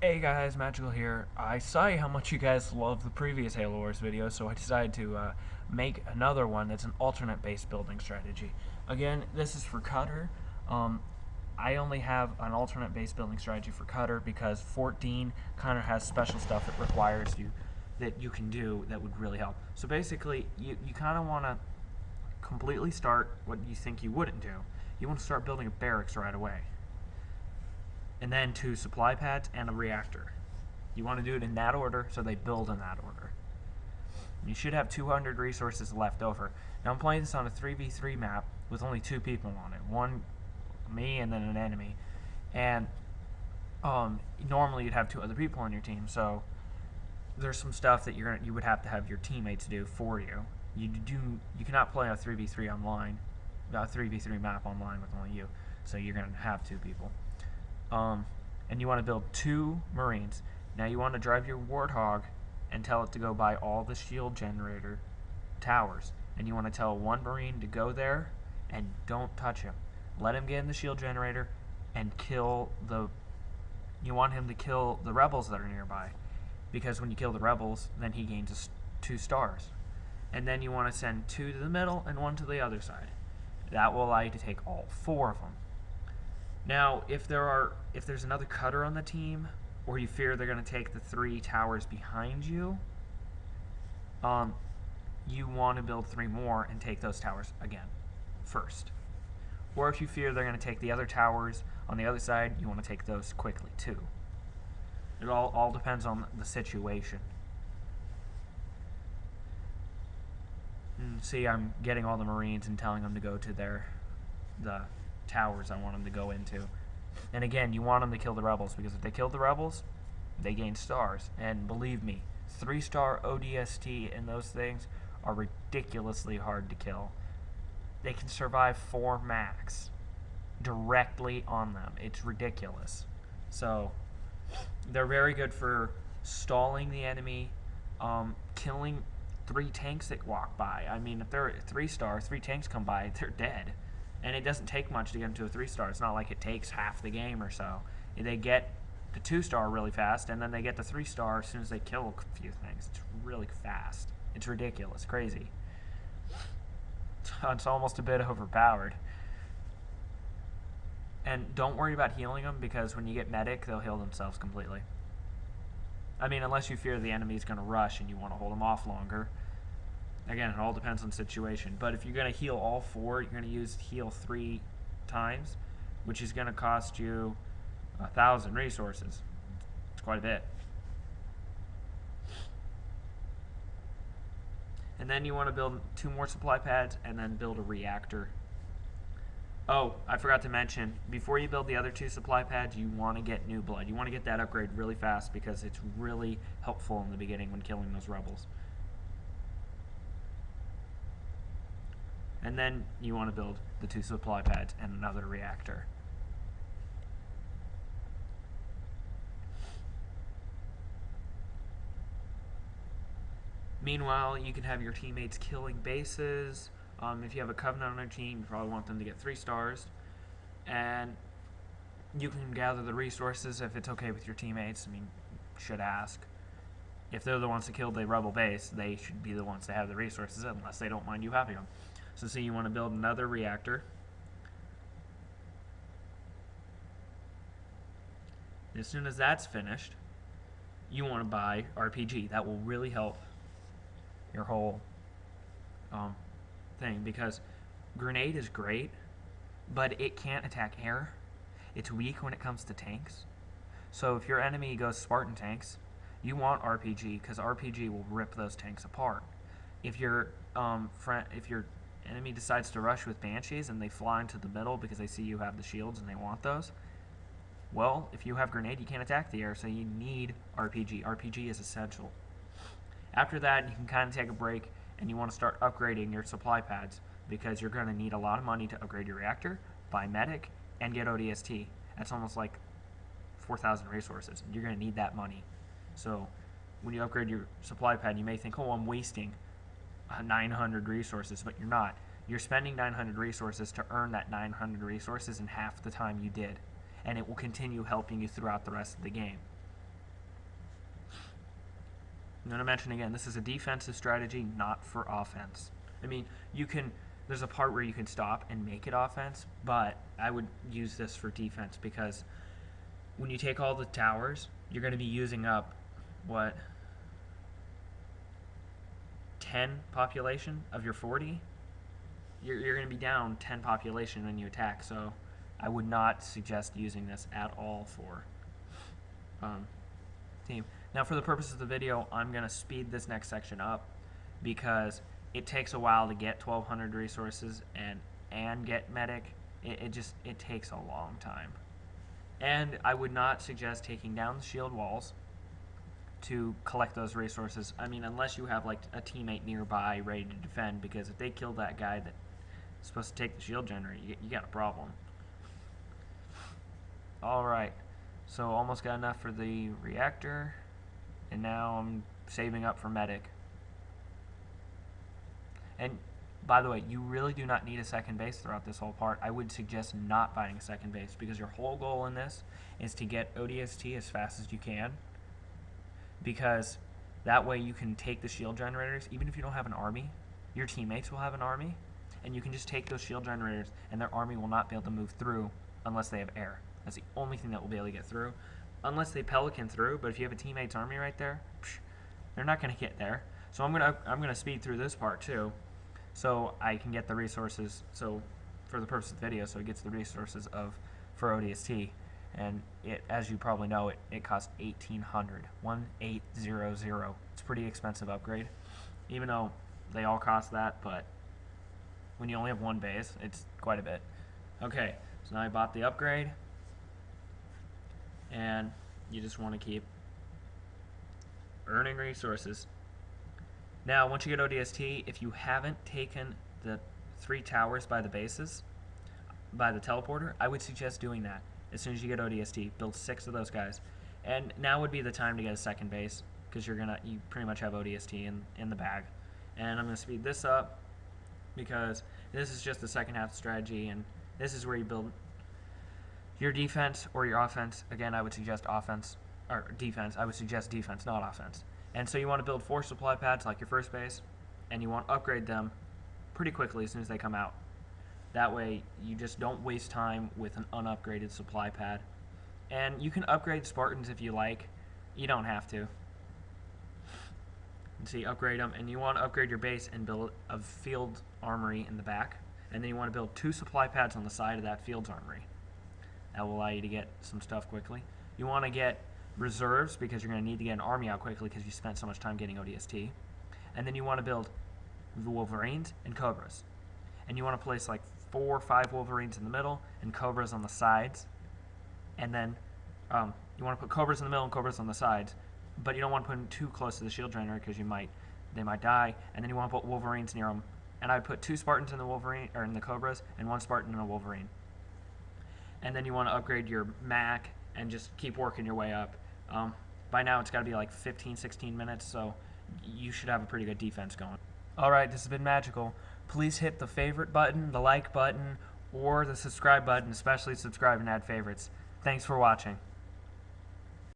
Hey guys, MADgiKIll here. I saw how much you guys loved the previous Halo Wars video, so I decided to make another one that's an alternate base building strategy. Again, this is for Cutter. I only have an alternate base building strategy for Cutter because Fort Deen kind of has special stuff it requires you that you can do that would really help. So basically, you kind of want to completely start what you think you wouldn't do. You want to start building a barracks right away. And then 2 supply pads and a reactor. You want to do it in that order so they build in that order. You should have 200 resources left over. Now I'm playing this on a 3v3 map with only 2 people on it. One, me, and then an enemy. And normally you'd have 2 other people on your team, so there's some stuff that you would have to have your teammates do for you. You cannot play a 3v3 online, a 3v3 map online with only you. So you're going to have 2 people. And you want to build 2 Marines. Now you want to drive your Warthog and tell it to go by all the shield generator towers. And you want to tell 1 Marine to go there and don't touch him. Let him get in the shield generator and kill the... You want him to kill the rebels that are nearby. Because when you kill the rebels, then he gains 2 stars. And then you want to send 2 to the middle and 1 to the other side. That will allow you to take all 4 of them. Now, if there's another cutter on the team, or you fear they're going to take the 3 towers behind you, you want to build 3 more and take those towers again, first. Or if you fear they're going to take the other towers on the other side, you want to take those quickly too. It all depends on the situation. And see, I'm getting all the Marines and telling them to go to the towers I want them to go into. And again, you want them to kill the rebels, because if they kill the rebels, they gain stars. And believe me, 3-star ODST and those things are ridiculously hard to kill. They can survive 4 max directly on them. It's ridiculous. So they're very good for stalling the enemy, killing 3 tanks that walk by. I mean, if they're 3-star, 3 tanks come by, they're dead. And it doesn't take much to get into a 3-star. It's not like it takes half the game or so. They get to 2-star really fast, and then they get to 3-star as soon as they kill a few things. It's really fast. It's ridiculous, crazy. It's almost a bit overpowered. And don't worry about healing them, because when you get medic, they'll heal themselves completely. I mean, unless you fear the enemy's going to rush and you want to hold them off longer. Again, it all depends on the situation. But if you're going to heal all 4, you're going to use heal 3 times, which is going to cost you 1,000 resources. It's quite a bit. And then you want to build 2 more supply pads and then build a reactor. Oh, I forgot to mention, before you build the other 2 supply pads, you want to get new blood. You want to get that upgrade really fast, because it's really helpful in the beginning when killing those rebels. And then you want to build the 2 supply pads and another reactor. Meanwhile, you can have your teammates killing bases. If you have a Covenant on your team, you probably want them to get 3 stars. And you can gather the resources if it's okay with your teammates. I mean, you should ask. If they're the ones that killed the rebel base, they should be the ones to have the resources, unless they don't mind you having them. So see, you want to build another reactor. As soon as that's finished, you want to buy RPG. That will really help your whole thing, because grenade is great, but it can't attack air. It's weak when it comes to tanks. So if your enemy goes Spartan tanks, you want RPG, because RPG will rip those tanks apart. If your enemy decides to rush with Banshees and they fly into the middle because they see you have the shields and they want those, well, if you have grenade, you can't attack the air, so you need RPG. RPG is essential. After that, you can kind of take a break and you want to start upgrading your supply pads, because you're going to need a lot of money to upgrade your reactor, buy medic, and get ODST. That's almost like 4,000 resources. You're going to need that money. So when you upgrade your supply pad, you may think, oh, I'm wasting 900 resources, but you're not. You're spending 900 resources to earn that 900 resources in half the time you did, and it will continue helping you throughout the rest of the game. I'm going to mention again, this is a defensive strategy, not for offense. I mean, there's a part where you can stop and make it offense, but I would use this for defense because when you take all the towers, you're going to be using up, 10 population of your 40? You're going to be down 10 population when you attack, so I would not suggest using this at all for team. Now, for the purpose of the video, I'm going to speed this next section up because it takes a while to get 1,200 resources and get medic. It takes a long time. And I would not suggest taking down the shield walls to collect those resources. I mean, unless you have like a teammate nearby ready to defend, because if they kill that guy that's supposed to take the shield generator, you got a problem. Alright, so almost got enough for the reactor, and now I'm saving up for medic. And by the way, you really do not need a second base throughout this whole part. I would suggest not buying a second base because your whole goal in this is to get ODST as fast as you can, because that way you can take the shield generators. Even if you don't have an army, your teammates will have an army, and you can just take those shield generators and their army will not be able to move through unless they have air. That's the only thing that will be able to get through, unless they pelican through. But if you have a teammate's army right there, they're not going to get there. So I'm gonna speed through this part too, so I can get the resources. So for the purpose of the video, so it gets the resources for ODST, and as you probably know, it costs 1,800, 1,800. It's a pretty expensive upgrade, even though they all cost that. But when you only have one base, it's quite a bit. Okay, so now I bought the upgrade. And you just want to keep earning resources. Now, once you get ODST, if you haven't taken the 3 towers by the bases, by the teleporter, I would suggest doing that. As soon as you get ODST, build 6 of those guys. And now would be the time to get a second base, because you pretty much have ODST in the bag. And I'm going to speed this up because this is just the second half strategy, and this is where you build your defense or your offense. Again, I would suggest offense, or defense. I would suggest defense, not offense. And so you want to build 4 supply pads like your first base, and you want to upgrade them pretty quickly as soon as they come out. That way you just don't waste time with an unupgraded supply pad. And you can upgrade Spartans if you like. You don't have to. And see, upgrade them, and you want to upgrade your base and build a field armory in the back. And then you want to build 2 supply pads on the side of that field's armory. That will allow you to get some stuff quickly. You want to get reserves because you're going to need to get an army out quickly because you spent so much time getting ODST. And then you want to build the Wolverines and Cobras. And you want to place like 4 or 5 Wolverines in the middle and Cobras on the sides. And then you want to put Cobras in the middle and Cobras on the sides, but you don't want to put them too close to the shield generator because they might die. And then you want to put Wolverines near them. And I'd put 2 Spartans in the Wolverine, or in the Cobras, and 1 Spartan in a Wolverine. And then you want to upgrade your Mac and just keep working your way up. By now it's got to be like 15-16 minutes, so you should have a pretty good defense going. Alright, this has been MADgiKIll. Please hit the favorite button, the like button, or the subscribe button, especially subscribe and add favorites. Thanks for watching.